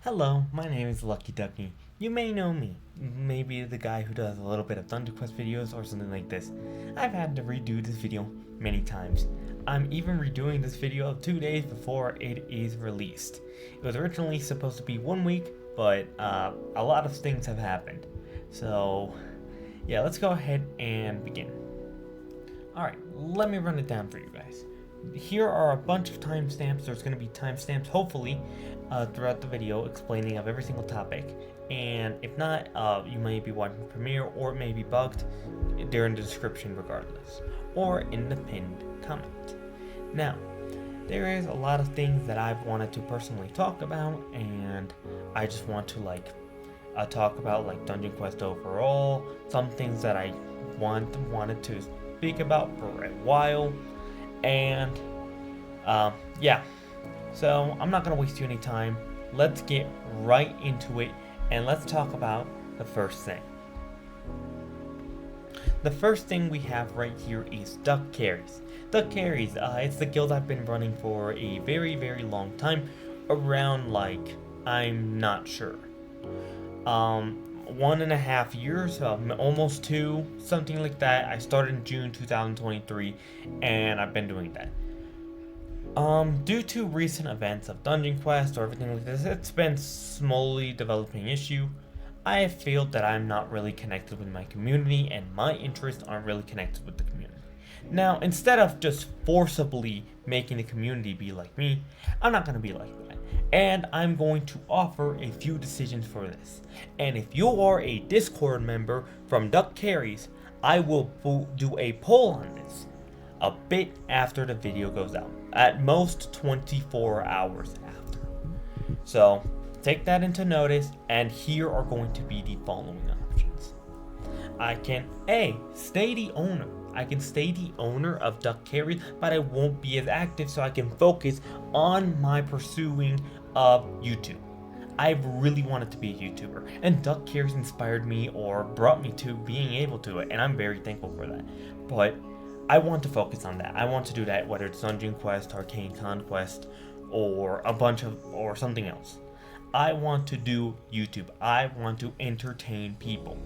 Hello, my name is Ducky. You may know me. Maybe the guy who does a little bit of Dungeon Quest videos or something like this. I've had to redo this video many times. I'm even redoing this video 2 days before it is released. It was originally supposed to be 1 week, but a lot of things have happened. So, yeah, let's go ahead and begin. Alright, let me run it down for you guys. Here are a bunch of timestamps. There's going to be timestamps, hopefully, throughout the video explaining of every single topic. And if not, you may be watching Premiere or it may be bugged. They're in the description regardless, or in the pinned comment. Now, there is a lot of things that I've wanted to personally talk about, and I just want to talk about Dungeon Quest overall. Some things that I wanted to speak about for a while. And yeah, so I'm not gonna waste you any time. Let's get right into it, and let's talk about the first thing. The first thing we have right here is Duck Carries. Duck Carries, it's the guild I've been running for a very, very long time, around I'm not sure. 1.5 years, almost 2, something like that. I started in June 2023, and I've been doing that. Due to recent events of Dungeon Quest or everything like this, it's been slowly developing issue. I have felt that I'm not really connected with my community, and my interests aren't really connected with the community. Now, instead of just forcibly making the community be like me, I'm not going to be like that. And I'm going to offer a few decisions for this. And if you are a Discord member from Duck Carries, I will do a poll on this a bit after the video goes out. At most 24 hours after. So take that into notice, and here are going to be the following options. I can stay the owner. I can stay the owner of Duck Carries, but I won't be as active, so I can focus on my pursuing of YouTube. I've really wanted to be a YouTuber, and Duck Carries inspired me or brought me to being able to it, and I'm very thankful for that. But I want to focus on that. I want to do that, whether it's Dungeon Quest, Arcane Conquest, or or something else. I want to do YouTube. I want to entertain people,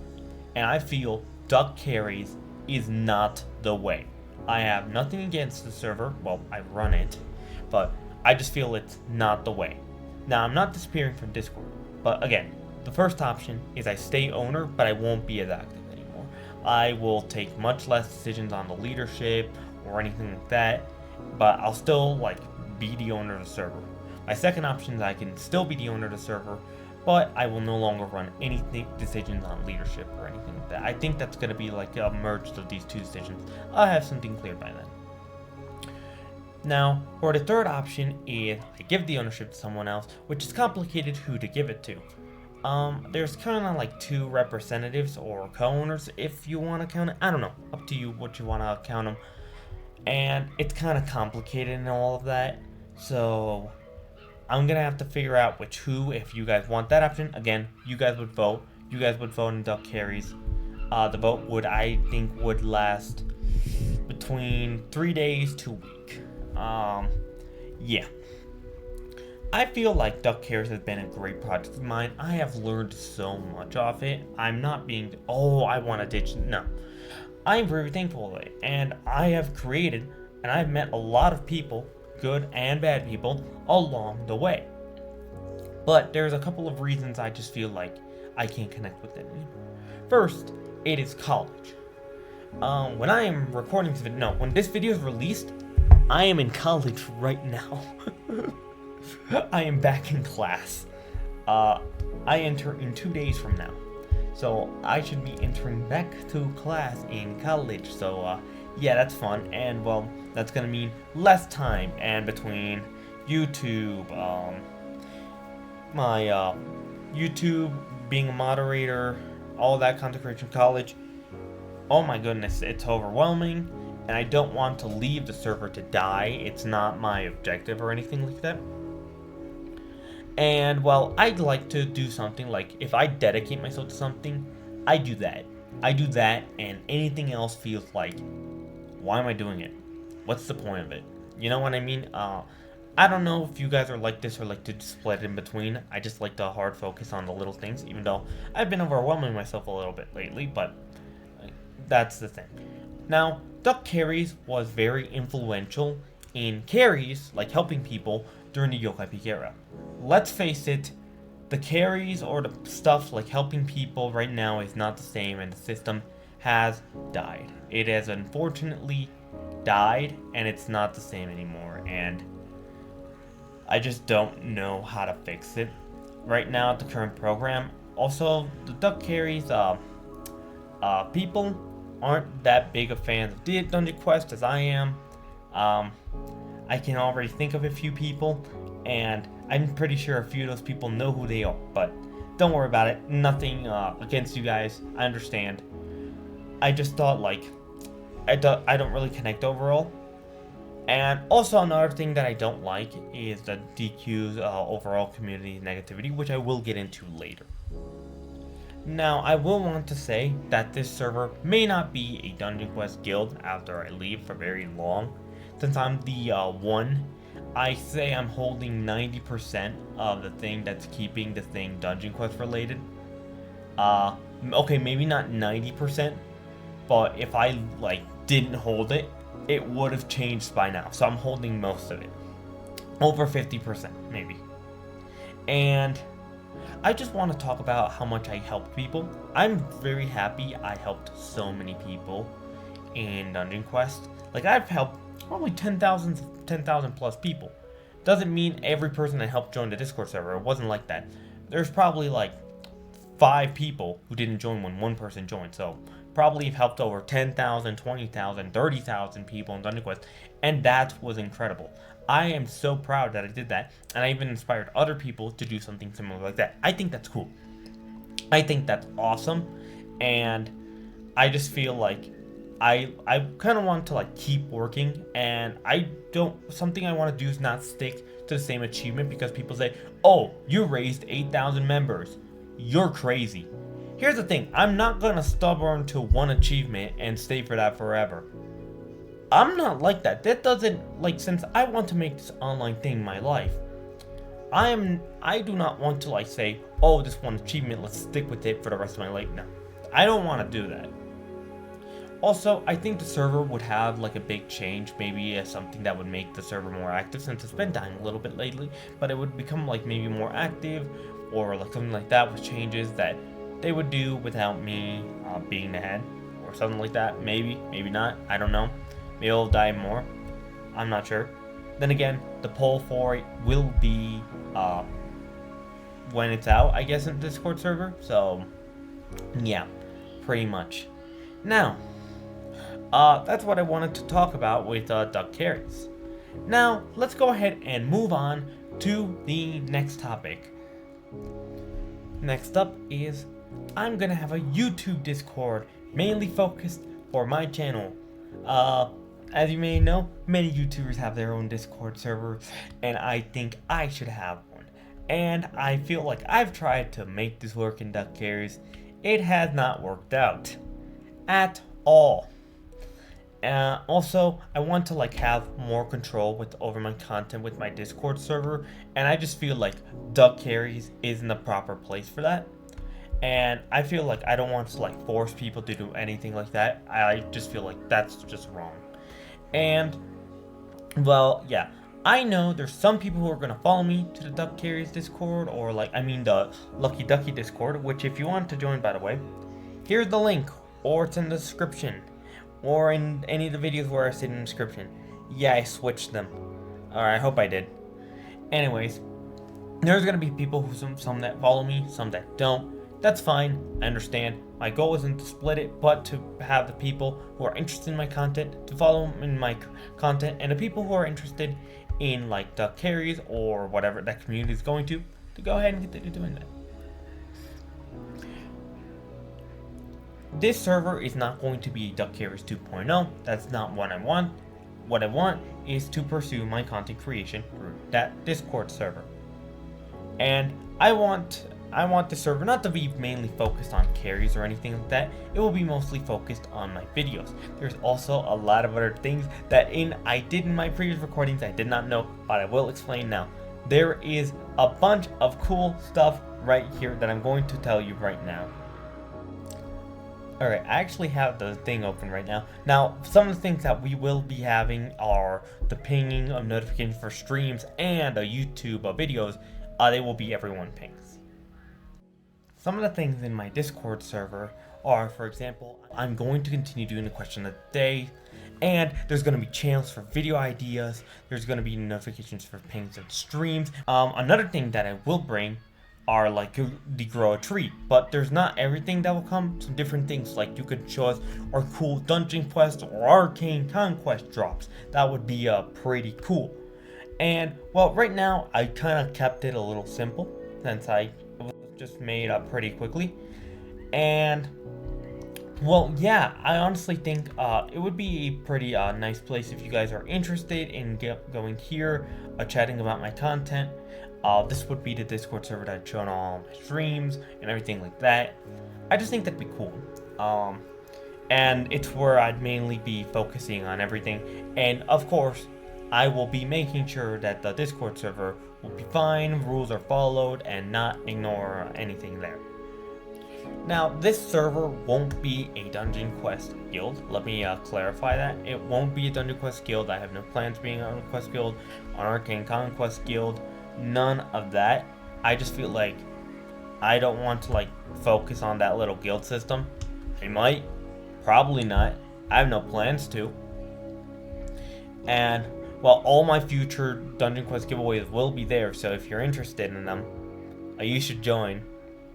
and I feel Duck Carries is not the way. I have nothing against the server. Well, I run it, but I just feel it's not the way. Now, I'm not disappearing from Discord, but again, the first option is I stay owner, but I won't be as active anymore. I will take much less decisions on the leadership or anything like that, but I'll still be the owner of the server. My second option is I can still be the owner of the server, but I will no longer run any decisions on leadership or anything like that. I think that's going to be a merge of these two decisions. I'll have something cleared by then. Now, for the third option is I give the ownership to someone else, which is complicated who to give it to. There's kind of 2 representatives or co-owners if you want to count it. I don't know, up to you what you want to count them. And it's kind of complicated and all of that. So I'm going to have to figure out if you guys want that option. Again, you guys would vote. You guys would vote in Duck Carries. The vote I think would last between 3 days to a week. Yeah. I feel like Duck Carries has been a great project of mine. I have learned so much of it. I'm not being, I want to ditch. No. I'm very thankful of it. And I have created, and I've met a lot of people, good and bad people, along the way. But there's a couple of reasons I just feel like I can't connect with them anymore. First, it is college. When I am recording this video, when this video is released, I am in college right now. I am back in class. I enter in 2 days from now. So I should be entering back to class in college. So yeah, that's fun. And well, that's gonna mean less time. And between YouTube, my YouTube, being a moderator, all that content creation, college, oh my goodness, it's overwhelming. And I don't want to leave the server to die. It's not my objective or anything like that. And well, I'd like to do something if I dedicate myself to something, I do that. And anything else feels why am I doing it? What's the point of it? You know what I mean? I don't know if you guys are like this or like to split in between. I just like to hard focus on the little things, even though I've been overwhelming myself a little bit lately, but that's the thing. Now, Duck Carries was very influential in carries, like helping people, during the Yokai Peak era. Let's face it, the carries or the stuff like helping people right now is not the same, and the system has died. It has unfortunately died, and it's not the same anymore, and I just don't know how to fix it right now at the current program. Also, the Duck Carries, people aren't that big of fans of Dungeon Quest as I am. I can already think of a few people, and I'm pretty sure a few of those people know who they are, but don't worry about it. Nothing against you guys. I understand. I just thought, like, I don't really connect overall. And also another thing that I don't like is the DQ's overall community negativity, which I will get into later. Now, I will want to say that this server may not be a Dungeon Quest guild after I leave for very long. Since I'm the one, I say I'm holding 90% of the thing that's keeping the thing Dungeon Quest related. Okay, maybe not 90%, but if I like didn't hold it, it would have changed by now. So I'm holding most of it. Over 50%, maybe. And I just want to talk about how much I helped people. I'm very happy I helped so many people in Dungeon Quest. Like, I've helped probably 10,000 plus people. Doesn't mean every person I helped join the Discord server. It wasn't like that. There's probably like 5 people who didn't join when one person joined. So probably helped over 10,000, 20,000, 30,000 people in Dungeon Quest, and that was incredible. I am so proud that I did that, and I even inspired other people to do something similar like that. I think that's cool. I think that's awesome, and I just feel like I kind of want to like keep working, and something I want to do is not stick to the same achievement because people say, oh, you raised 8,000 members. You're crazy. Here's the thing, I'm not gonna stubborn to one achievement and stay for that forever. I'm not like that. That doesn't, like, since I want to make this online thing my life, I do not want to like say, oh, this one achievement, let's stick with it for the rest of my life. No, I don't want to do that. Also, I think the server would have like a big change, maybe something that would make the server more active since it's been dying a little bit lately, but it would become like maybe more active or like something like that with changes that they would do without me being the head or something like that. Maybe not. I don't know. Maybe it'll die more. I'm not sure. Then again, the poll for it will be when it's out, I guess, in the Discord server. So, yeah, pretty much. Now, that's what I wanted to talk about with Duck Carries. Now, let's go ahead and move on to the next topic. Next up is I'm gonna have a YouTube Discord mainly focused for my channel. As you may know, many YouTubers have their own Discord server, and I think I should have one. And I feel like I've tried to make this work in Duck Carries. It has not worked out at all. Also, I want to like have more control over my content with my Discord server, and I just feel like Duck Carries isn't the proper place for that. And I feel like I don't want to like force people to do anything like that. I just feel like that's just wrong. And well, yeah, I know there's some people who are gonna follow me to the Duck Carries Discord, or like the Lucky Ducky Discord, which if you want to join, by the way, here's the link, or it's in the description, or in any of the videos where I say in the description. Yeah, I switched them. Alright, I hope I did. Anyways, there's gonna be people who some that follow me, some that don't. That's fine, I understand. My goal isn't to split it, but to have the people who are interested in my content to follow in my content, and the people who are interested in like Duck Carries or whatever that community is going to go ahead and continue doing that. This server is not going to be Duck Carries 2.0. That's not what I want. What I want is to pursue my content creation through that Discord server. And I want I want the server not to be mainly focused on carries or anything like that. It will be mostly focused on my videos. There's also a lot of other things that I did in my previous recordings I did not know, but I will explain now. There is a bunch of cool stuff right here that I'm going to tell you right now. Alright, I actually have the thing open right now. Now, some of the things that we will be having are the pinging of notifications for streams and YouTube videos. They will be everyone pings. Some of the things in my Discord server are, for example, I'm going to continue doing the question of the day, and there's going to be channels for video ideas, there's going to be notifications for pings and streams. Another thing that I will bring are like the grow a tree, but there's not everything that will come. Some different things, like you could show us our cool dungeon quest or arcane conquest drops. That would be pretty cool. And well, right now I kind of kept it a little simple since it was just made up pretty quickly. And well, yeah, I honestly think it would be a pretty nice place if you guys are interested in going here, chatting about my content. This would be the Discord server that I've shown all my streams and everything like that. I just think that'd be cool. And it's where I'd mainly be focusing on everything. And of course, I will be making sure that the Discord server will be fine, rules are followed, and not ignore anything there. Now, this server won't be a Dungeon Quest guild. Let me clarify that. It won't be a Dungeon Quest guild. I have no plans being on a Quest guild, on Arcane Conquest guild. None of that. I just feel like I don't want to like focus on that little guild system. I might, probably not. I have no plans to. And well, all my future Dungeon Quest giveaways will be there. So if you're interested in them, you should join.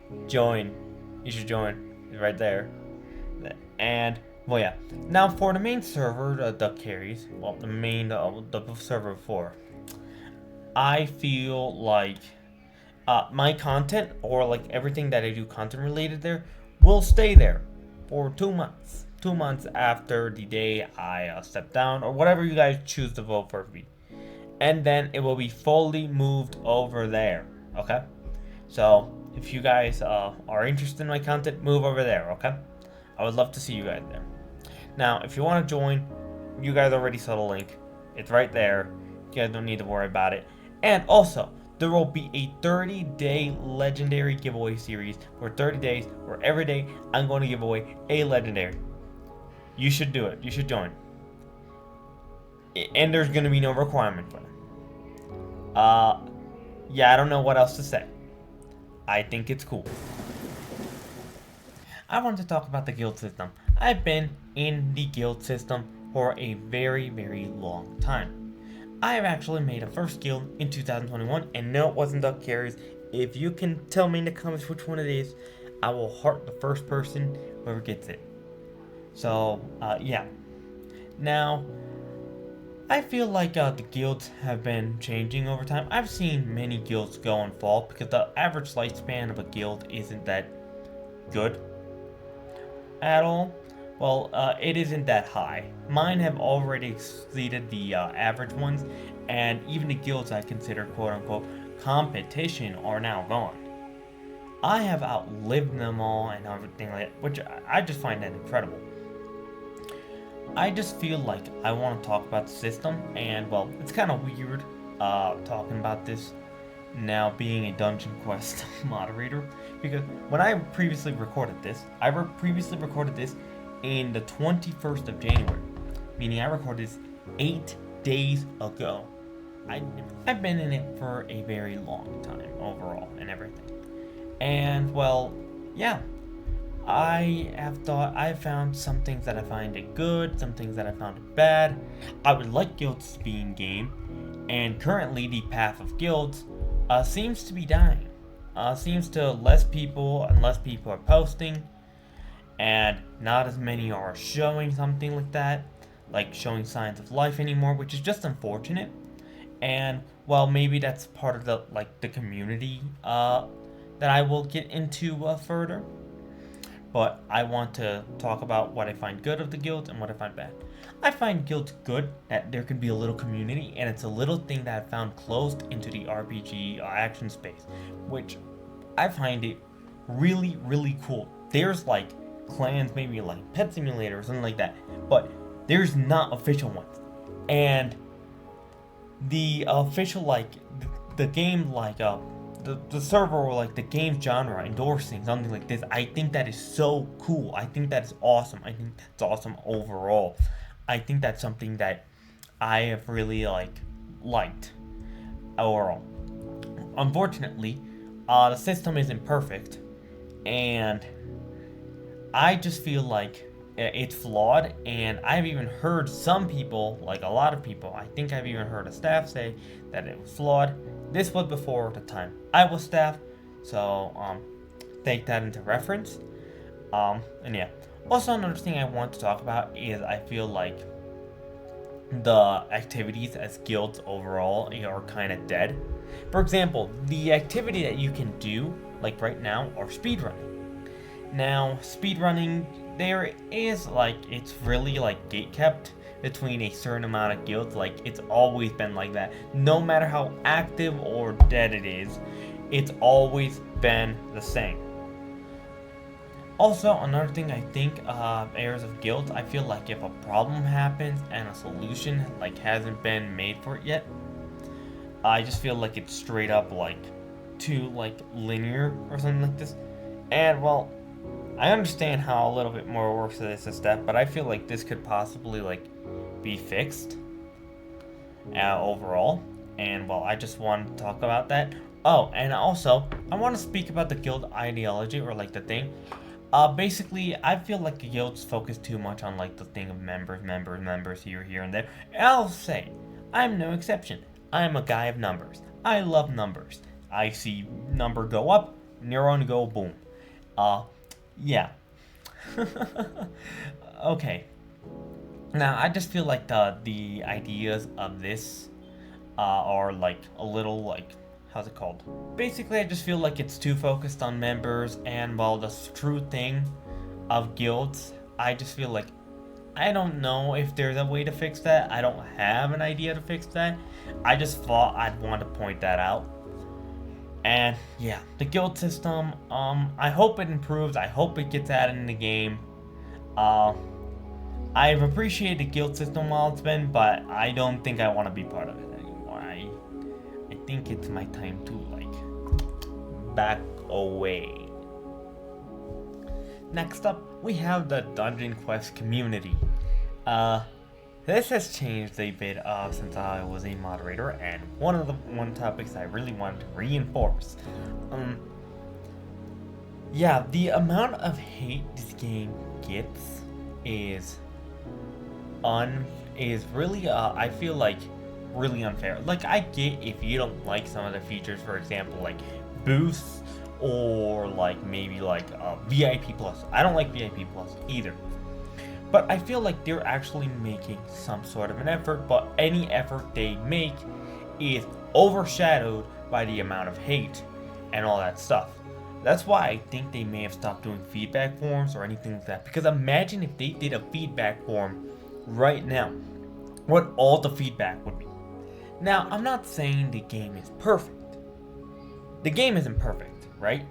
You should join. It's right there. And well, yeah. Now for the main server, Duck carries. Well, the main the server before. I feel like my content, or like everything that I do content related there, will stay there for 2 months. 2 months after the day I step down, or whatever you guys choose to vote for me. And then it will be fully moved over there, okay? So, if you guys are interested in my content, move over there, okay? I would love to see you guys there. Now, if you want to join, you guys already saw the link. It's right there. You guys don't need to worry about it. And also, there will be a 30-day legendary giveaway series for 30 days where every day I'm going to give away a legendary. You should do it. You should join. And there's going to be no requirement for it. Yeah, I don't know what else to say. I think it's cool. I want to talk about the guild system. I've been in the guild system for a very, very long time. I have actually made a first guild in 2021, and no, it wasn't Duck Carries. If you can tell me in the comments which one it is, I will heart the first person, whoever gets it. So, yeah. Now, I feel like the guilds have been changing over time. I've seen many guilds go and fall because the average lifespan of a guild isn't that good at all. Well, it isn't that high. Mine have already exceeded the average ones, and even the guilds I consider quote-unquote competition are now gone. I have outlived them all and everything like that, which I just find that incredible. I just feel like I want to talk about the system, and well, it's kind of weird talking about this now being a Dungeon Quest moderator, because when I previously recorded this, in the 21st of January, meaning I recorded this 8 days ago. I've been in it for a very long time overall and everything. And well, yeah, I've found some things that I find it good, some things that I found it bad. I would like guilds to be in game, and currently the path of guilds seems to be dying. Seems to less people are posting, and not as many are showing something like that, like showing signs of life anymore, which is just unfortunate. And well, maybe that's part of the community that I will get into further. But I want to talk about what I find good of the guilds and what I find bad. I find guilds good, that there can be a little community, and it's a little thing that I found closed into the RPG action space, which I find it really, really cool. There's like clans, maybe like Pet Simulator or something like that, but there's not official ones. And the official like the game like the server or like the game genre endorsing something like this, I think that is so cool. I think that is awesome. I think that's awesome overall. I think that's something that I have really liked overall. Unfortunately, the system isn't perfect, and I just feel like it's flawed. And I've even heard some people, like a lot of people, I think I've even heard a staff say that it was flawed. This was before the time I was staff, so take that into reference. And yeah. Also, another thing I want to talk about is I feel like the activities as guilds overall are kind of dead. For example, the activity that you can do, like right now, are speedrunning. Now, speedrunning, there is like, it's really like gatekept between a certain amount of guilds. Like, it's always been like that. No matter how active or dead it is, it's always been the same. Also, another thing I think areas of guilds, I feel like if a problem happens and a solution like hasn't been made for it yet, I just feel like it's straight up like too like linear or something like this. And well, I understand how a little bit more works to this step, but I feel like this could possibly like be fixed overall. And well, I just want to talk about that. Oh, and also I want to speak about the guild ideology, or like the thing. Basically, I feel like the guilds focus too much on like the thing of members here, and there. And I'll say, I'm no exception. I'm a guy of numbers. I love numbers. I see number go up, neuron go boom. Yeah. Okay. Now, I just feel like the ideas of this are like a little like, how's it called? Basically, I just feel like it's too focused on members, and while the true thing of guilds, I just feel like I don't know if there's a way to fix that. I don't have an idea to fix that. I just thought I'd want to point that out. And yeah, the guild system, I hope it improves. I hope it gets added in the game. I've appreciated the guild system while it's been, but I don't think I want to be part of it anymore. I think it's my time to like back away. Next up, we have the Dungeon Quest community. This has changed a bit since I was a moderator, and one topics I really wanted to reinforce. Yeah, the amount of hate this game gets is really I feel like really unfair. Like, I get if you don't like some of the features, for example, like boosts or like maybe like VIP plus. I don't like VIP plus either. But I feel like they're actually making some sort of an effort, but any effort they make is overshadowed by the amount of hate and all that stuff. That's why I think they may have stopped doing feedback forms or anything like that. Because imagine if they did a feedback form right now, what all the feedback would be. Now, I'm not saying the game is perfect. The game isn't perfect, right?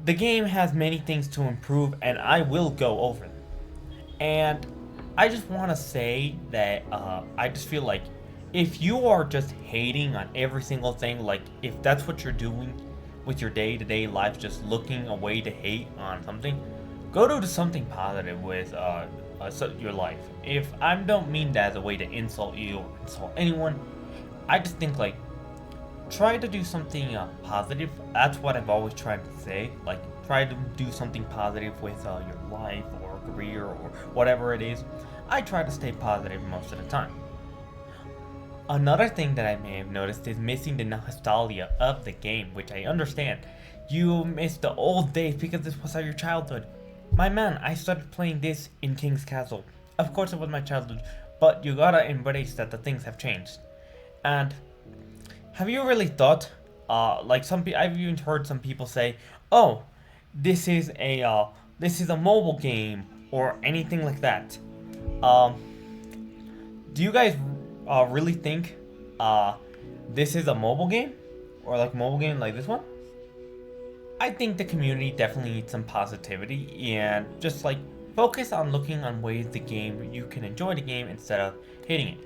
The game has many things to improve, and I will go over them. And I just want to say that I just feel like if you are just hating on every single thing, like if that's what you're doing with your day-to-day life, just looking a way to hate on something, go to something positive with your life. If I don't mean that as a way to insult you or insult anyone, I just think like try to do something positive. That's what I've always tried to say. Like, try to do something positive with your life or career or whatever it is. I try to stay positive most of the time. Another thing that I may have noticed is missing the nostalgia of the game, which I understand. You miss the old days because this was your childhood. My man, I started playing this in King's Castle. Of course it was my childhood, but you gotta embrace that the things have changed. And have you really thought, like I've even heard some people say, "Oh, this is a mobile game," or anything like that. Do you guys really think this is a mobile game, or like mobile game like this one? I think the community definitely needs some positivity and just like focus on looking on ways the game you can enjoy the game instead of hating it.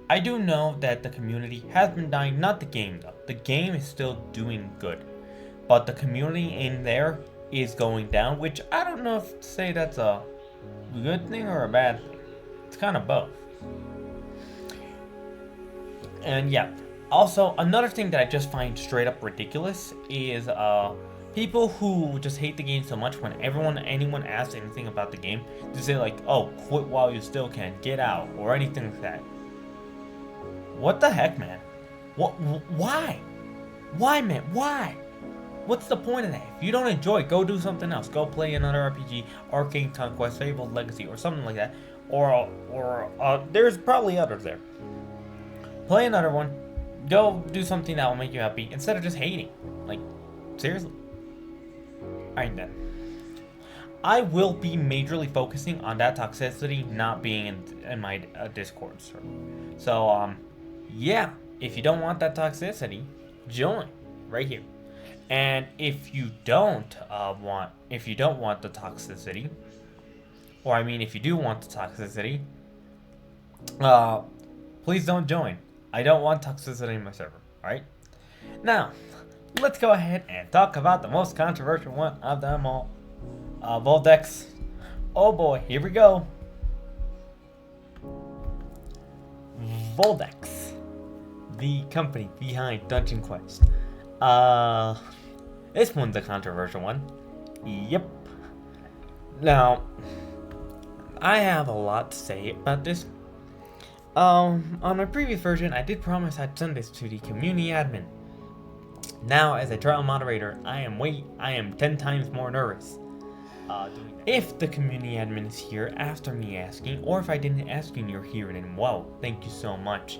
I do know that the community has been dying, not the game though. The game is still doing good, but the community in there is going down, which I don't know if to say that's a good thing or a bad thing. It's kind of both. And yeah, also another thing that I just find straight up ridiculous is people who just hate the game so much when anyone asks anything about the game, to say like, oh, quit while you still can, get out, or anything like that. What the heck, man? Why? Why, man? Why? What's the point of that? If you don't enjoy it, go do something else. Go play another RPG, Arcane Conquest, Fabled Legacy, or something like that. Or there's probably others there. Play another one. Go do something that will make you happy instead of just hating. Like, seriously. Alright then. I will be majorly focusing on that toxicity not being in my Discord server. So, yeah. If you don't want that toxicity, join right here. And if you don't want the toxicity, or I mean, if you do want the toxicity, please don't join. I don't want toxicity in my server. Alright? Now, let's go ahead and talk about the most controversial one of them all. Voldex. Oh boy, here we go. Voldex, the company behind Dungeon Quest. This one's a controversial one. Yep. Now, I have a lot to say about this. On my previous version, I did promise I'd send this to the community admin. Now, as a trial moderator, I am 10 times more nervous. If the community admin is here after me asking, or if I didn't ask you and you're here, then wow, thank you so much.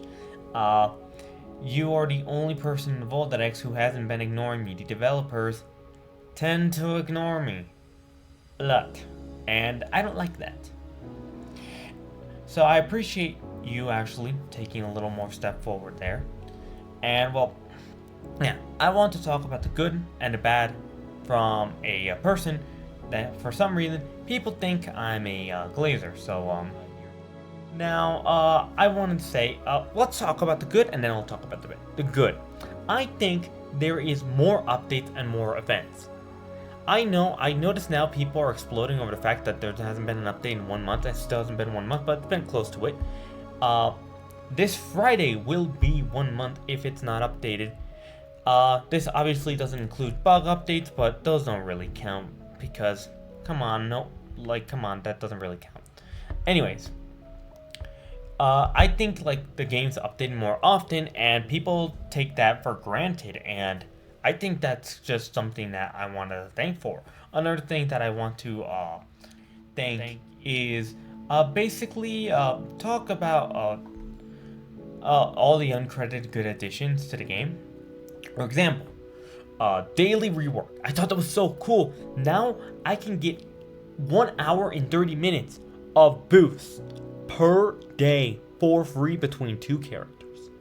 You are the only person in Voldex who hasn't been ignoring me. The developers tend to ignore me. Look, and I don't like that. So I appreciate you actually taking a little more step forward there. And well, yeah, I want to talk about the good and the bad from a person that for some reason people think I'm a glazer. So now I wanted to say let's talk about the good and then I'll talk about the bad. The good. I think there is more updates and more events. I notice now people are exploding over the fact that there hasn't been an update in 1 month. It still hasn't been 1 month, but it's been close to it. This Friday will be 1 month if it's not updated. This obviously doesn't include bug updates, but those don't really count because, come on, that doesn't really count. Anyways, I think like the game's updating more often, and people take that for granted, and I think that's just something that I want to thank for. Another thing that I want to thank is basically talk about all the uncredited good additions to the game. For example, daily rework. I thought that was so cool. Now I can get 1 hour and 30 minutes of boosts per day for free between 2 characters.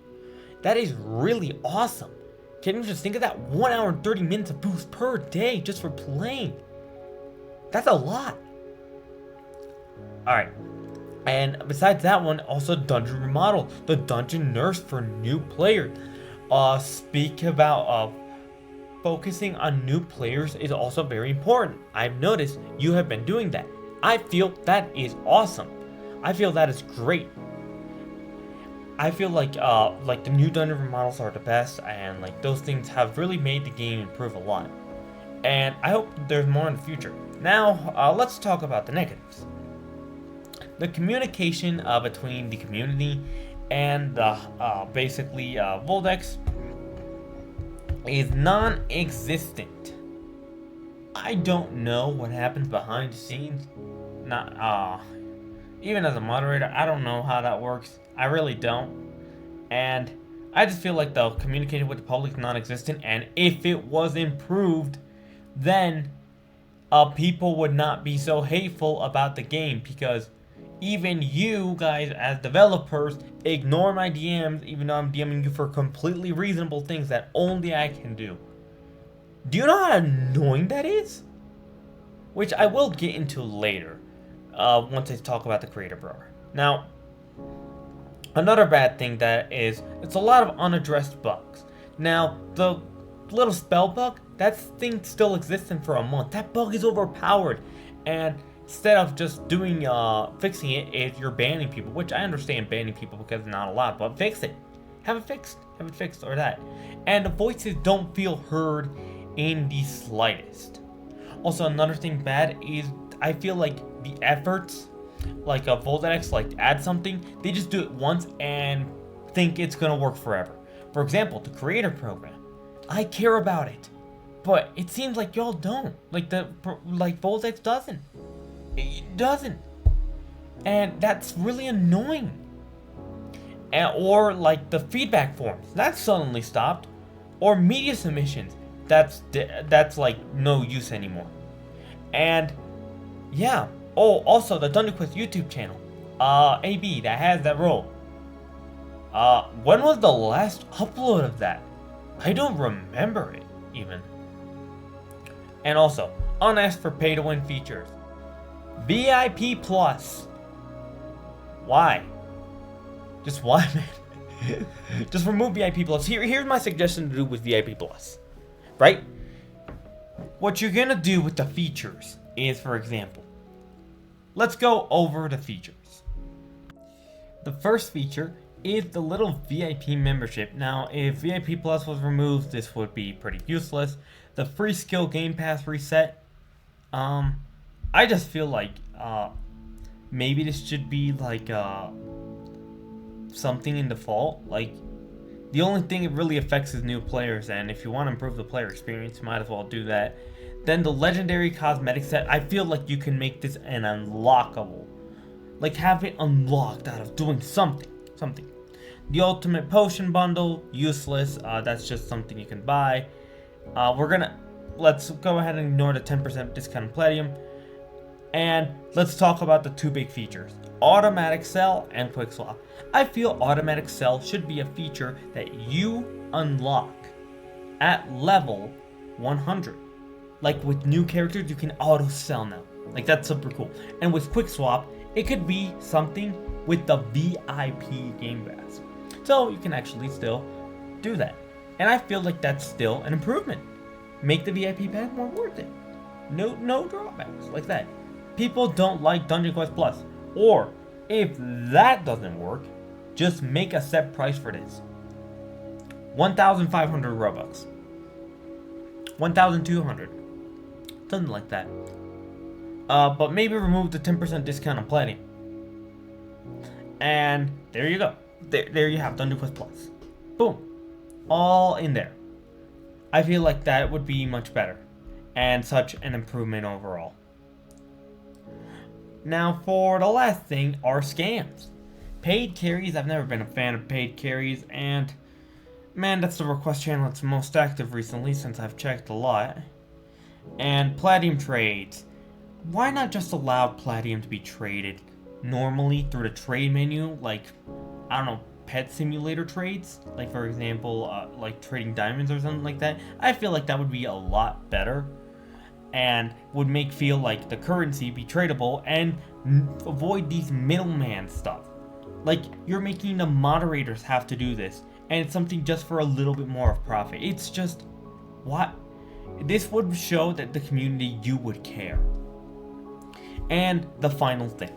That is really awesome. Can you just think of that? 1 hour and 30 minutes of boost per day just for playing. That's a lot. Alright. And besides that one, also Dungeon Remodel. The Dungeon Nurse for new players. Speak about focusing on new players is also very important. I've noticed you have been doing that. I feel that is awesome. I feel that is great. I feel like the new dungeon remodels are the best, and like those things have really made the game improve a lot. And I hope there's more in the future. Now, let's talk about the negatives. The communication between the community and basically Voldex is non-existent. I don't know what happens behind the scenes. Even as a moderator, I don't know how that works. I really don't. And I just feel like the communication with the public is non-existent, and if it was improved, then people would not be so hateful about the game, because even you guys as developers ignore my DMs even though I'm DMing you for completely reasonable things that only I can do. Do you know how annoying that is? Which I will get into later, once I talk about the creator program. Now, another bad thing that is, it's a lot of unaddressed bugs. Now, the little spell bug, that thing still existing for a month. That bug is overpowered, and instead of just doing fixing it, you're banning people, which I understand banning people because it's not a lot, but fix it. Have it fixed, or that. And the voices don't feel heard in the slightest. Also, another thing bad is I feel like the efforts, like a Voldex, like add something, they just do it once and think it's gonna work forever. For example, the creator program. I care about it, but it seems like y'all don't. Like Voldex doesn't. It doesn't, and that's really annoying. Or like the feedback forms, that suddenly stopped, or media submissions, that's like no use anymore. And yeah, oh, also the Dungeon Quest YouTube channel, AB that has that role. When was the last upload of that? I don't remember it even. And also, unasked for pay to win features. VIP Plus. Why? Just why, man? Just remove VIP Plus. Here's my suggestion to do with VIP Plus. Right? What you're gonna do with the features is, for example, let's go over the features. The first feature is the little VIP membership. Now, if VIP Plus was removed, this would be pretty useless. The free skill Game Pass reset. I just feel like maybe this should be like something in default. Like, the only thing it really affects is new players, and if you want to improve the player experience, you might as well do that. Then the legendary cosmetic set, I feel like you can make this an unlockable. Like, have it unlocked out of doing something. The ultimate potion bundle, useless. That's just something you can buy. Let's go ahead and ignore the 10% discount on Platinum. And let's talk about the two big features, automatic sell and quick swap. I feel automatic sell should be a feature that you unlock at level 100. Like with new characters, you can auto sell now. Like, that's super cool. And with quick swap, it could be something with the VIP Game Pass. So you can actually still do that. And I feel like that's still an improvement. Make the VIP pass more worth it. No drawbacks like that. People don't like Dungeon Quest Plus. Or, if that doesn't work, just make a set price for this. 1,500 Robux. 1,200. Something like that. But maybe remove the 10% discount on Platinum. And there you go. There you have Dungeon Quest Plus. Boom. All in there. I feel like that would be much better. And such an improvement overall. Now for the last thing are scams. Paid carries, I've never been a fan of paid carries, and man, that's the request channel that's most active recently since I've checked a lot. And Platinum trades. Why not just allow Platinum to be traded normally through the trade menu, like, I don't know, pet simulator trades? Like, for example, like trading diamonds or something like that. I feel like that would be a lot better and would make feel like the currency be tradable and avoid these middleman stuff. Like, you're making the moderators have to do this, and it's something just for a little bit more of profit. It's just, what? This would show that the community, you would care. And the final thing,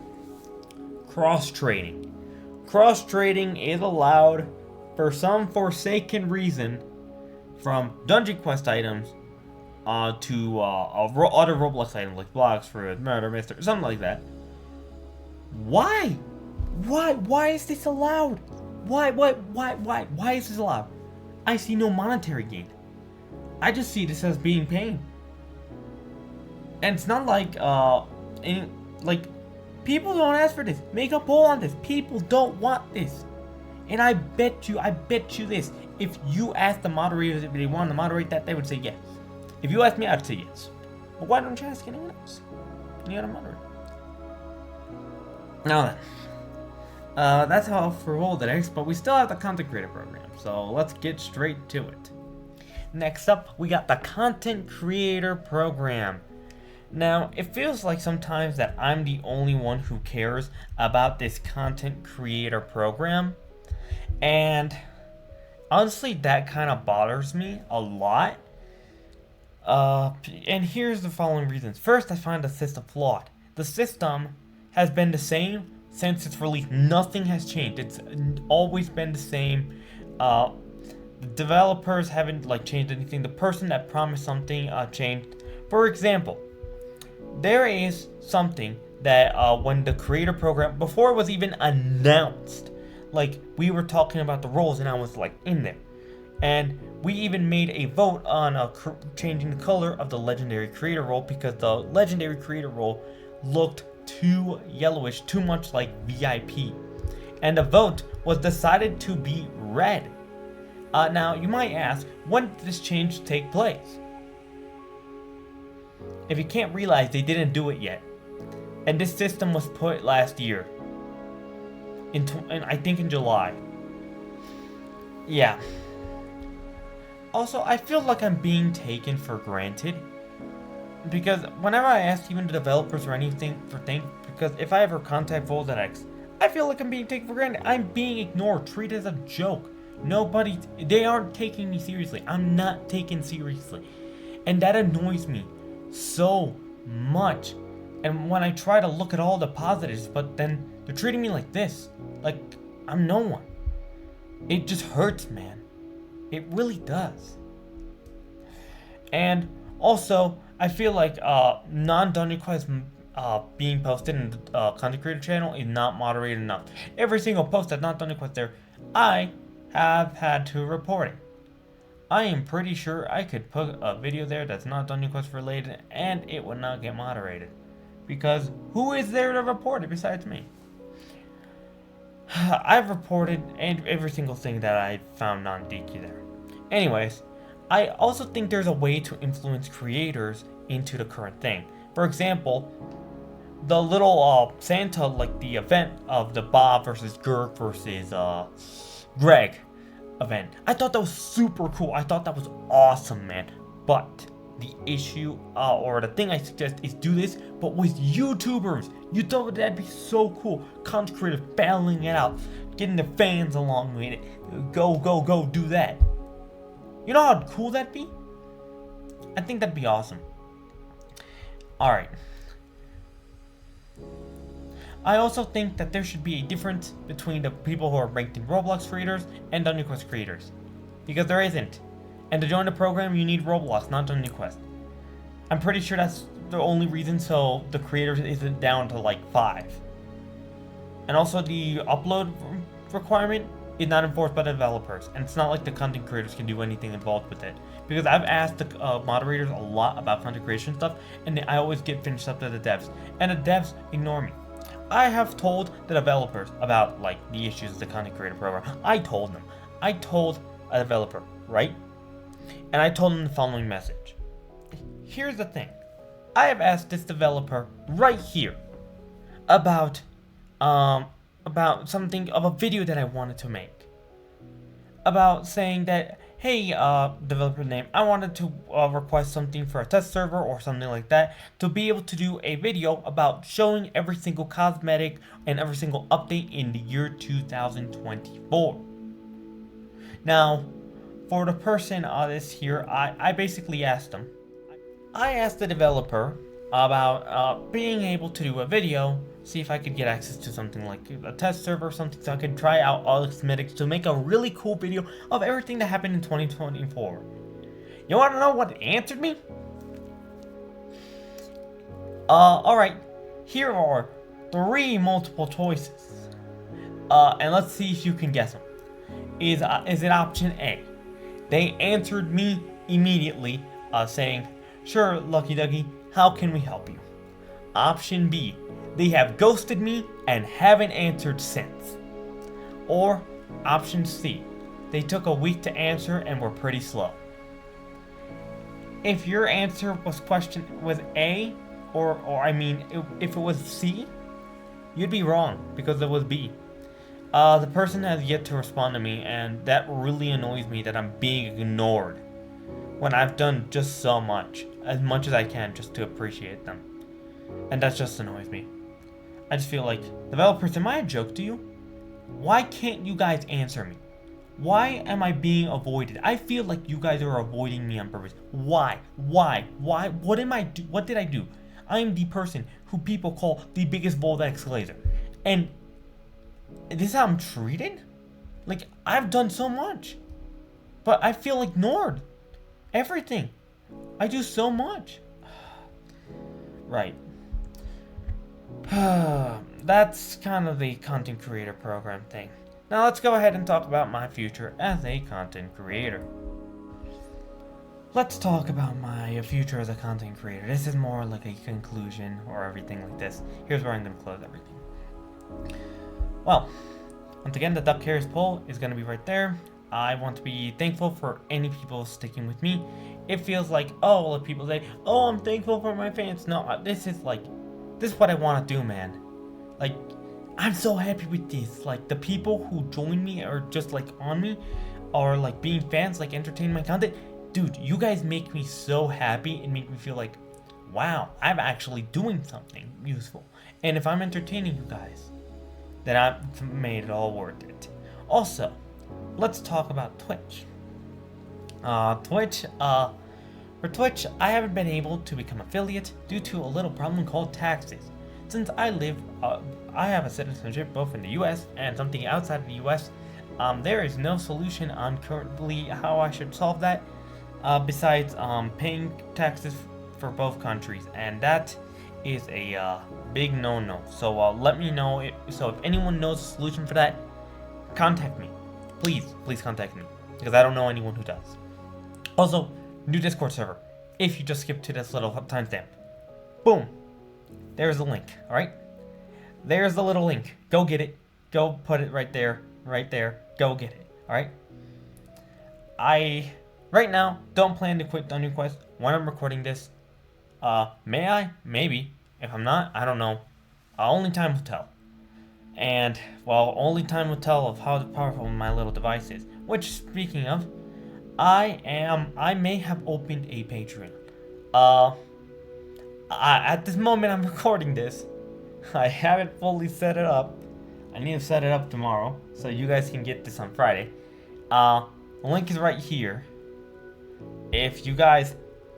cross-trading. Cross-trading is allowed for some forsaken reason from Dungeon Quest items to other Roblox items like blocks, fruit, murder, mystery, something like that. Why? Why is this allowed? Why is this allowed? I see no monetary gain. I just see this as being pain. And it's not like, people don't ask for this. Make a poll on this. People don't want this. And I bet you this. If you ask the moderators if they want to moderate that, they would say yes. If you ask me, I'd say yes. But why don't you ask anyone else? You gotta moderate. Now then, that's all for Voldex, but we still have the content creator program, so let's get straight to it. Next up, we got the Content Creator Program. Now, it feels like sometimes that I'm the only one who cares about this Content Creator Program. And honestly, that kind of bothers me a lot. And here's the following reasons. First, I find the system flawed. The system has been the same since its release. Nothing has changed. It's always been the same. The developers haven't changed anything. The person that promised something changed. For example, there is something that when the creator program, before it was even announced, we were talking about the roles and I was in there. And we even made a vote on changing the color of the legendary creator role because the legendary creator role looked too yellowish, too much like VIP. And the vote was decided to be red. Now, you might ask, when did this change take place? If you can't realize, they didn't do it yet. And this system was put last year. I think in July. Yeah. Also, I feel like I'm being taken for granted. Because whenever I ask even the developers or anything for things, because if I ever contact Voldex, I feel like I'm being taken for granted. I'm being ignored, treated as a joke. They aren't taking me seriously. I'm not taken seriously. And that annoys me so much. And when I try to look at all the positives, but then they're treating me like this. Like I'm no one. It just hurts, man. It really does. And also, I feel like non-Dungeon Quest being posted in the content creator channel is not moderated enough. Every single post that's not Dungeon Quest there, I have had to report it. I am pretty sure I could put a video there that's not Dungeon Quest related and it would not get moderated. Because who is there to report it besides me? I've reported every single thing that I found non-Ducky there. Anyways, I also think there's a way to influence creators into the current thing. For example, the little Santa, the event of the Bob versus Gurk versus Greg event. I thought that was super cool. I thought that was awesome, man. But the issue, or the thing I suggest is do this, but with YouTubers. You thought that'd be so cool. Content creators battling it out, getting the fans along with it. Go, do that. You know how cool that'd be? I think that'd be awesome. Alright. I also think that there should be a difference between the people who are ranked in Roblox creators and Dungeon Quest creators. Because there isn't. And to join the program, you need Roblox, not Dungeon Quest. I'm pretty sure that's the only reason, so the creators isn't down to 5. And also the upload requirement is not enforced by the developers, and it's not like the content creators can do anything involved with it. Because I've asked the moderators a lot about content creation stuff, and I always get finished up to the devs, and the devs ignore me. I have told the developers about the issues of the content creator program. I told them. I told a developer, right? And I told them the following message. Here's the thing. I have asked this developer right here about something of a video that I wanted to make. About saying that, hey, developer name, I wanted to request something for a test server or something like that to be able to do a video about showing every single cosmetic and every single update in the year 2024. Now, for the person this here, I basically asked them. I asked the developer about being able to do a video, see if I could get access to something like a test server or something so I could try out all the cosmetics to make a really cool video of everything that happened in 2024. You want to know what it answered me? Alright, here are 3 multiple choices. And let's see if you can guess them. Is it option A? They answered me immediately, saying, sure, Lucky Ducky, how can we help you? Option B, they have ghosted me and haven't answered since. Or option C, they took a week to answer and were pretty slow. If your answer was A, if it was C, you'd be wrong because it was B. The person has yet to respond to me, and that really annoys me that I'm being ignored. when I've done just so much as I can just to appreciate them. And that just annoys me. I just feel like, developers, am I a joke to you? Why can't you guys answer me? Why am I being avoided? I feel like you guys are avoiding me on purpose. Why? Why? What am I do? What did I do? I am the person who people call the biggest Voldex laser. And this is how I'm treated? Like, I've done so much. But I feel ignored. Everything. I do so much. Right. That's kind of the content creator program thing. Now let's go ahead and talk about my future as a content creator. Let's talk about my future as a content creator. This is more like a conclusion or everything like this. Here's where I'm going to close everything. Well, once again, the Duck Cares poll is going to be right there. I want to be thankful for any people sticking with me. It feels like, oh, well, if people say, oh, I'm thankful for my fans. No, this is what I want to do, man. Like, I'm so happy with this. Like, the people who join me or just like on me or like being fans, like entertaining my content. Dude, you guys make me so happy and make me feel like, wow, I'm actually doing something useful. And if I'm entertaining you guys, then I've made it all worth it. Also, let's talk about Twitch. For Twitch, I haven't been able to become affiliate due to a little problem called taxes. Since I have a citizenship both in the US and something outside of the US, there is no solution on currently how I should solve that, besides paying taxes for both countries, and that is a big no-no. So let me know. If anyone knows a solution for that, contact me. Please contact me, because I don't know anyone who does. Also, new Discord server. If you just skip to this little timestamp, boom, there's the link. All right, there's the little link. Go get it. Go put it right there. Go get it. All right. I right now don't plan to quit Dungeon Quest when I'm recording this. May I? Maybe. If I'm not, I don't know. Only time will tell. And, well, only time will tell of how powerful my little device is. Which, speaking of, I may have opened a Patreon. At this moment I'm recording this, I haven't fully set it up. I need to set it up tomorrow, so you guys can get this on Friday. The link is right here. If you guys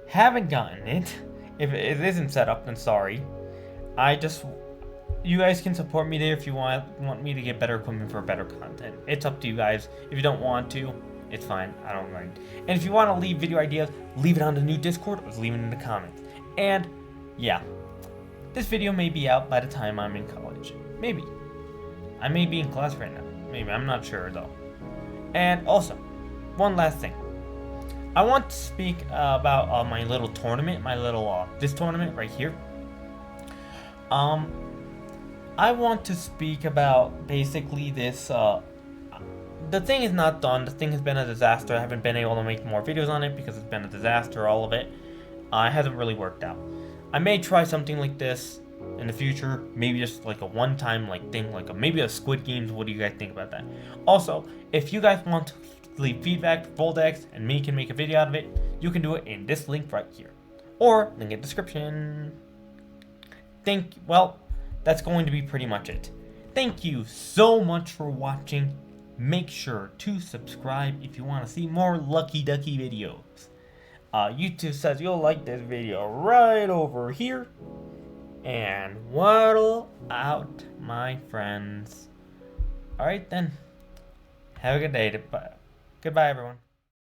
haven't gotten it, if it isn't set up, then sorry. You guys can support me there if you want me to get better equipment for better content. It's up to you guys. If you don't want to, it's fine. I don't mind. And if you want to leave video ideas, leave it on the new Discord or leave it in the comments. And yeah, this video may be out by the time I'm in college. Maybe. I may be in class right now. Maybe. I'm not sure though. And also, one last thing. I want to speak about my little tournament, this tournament right here. I want to speak about basically this. The thing is not done. The thing has been a disaster. I haven't been able to make more videos on it because it's been a disaster, all of it. It hasn't really worked out. I may try something like this in the future. Maybe just like a one-time thing, maybe a Squid Games. What do you guys think about that? Also, if you guys want to leave feedback for Voldex and me can make a video out of it, you can do it in this link right here. Or link in the description. That's going to be pretty much it. Thank you so much for watching. Make sure to subscribe if you want to see more Lucky Ducky videos. YouTube says you'll like this video right over here. And waddle out, my friends. Alright then. Have a good day. Goodbye, everyone.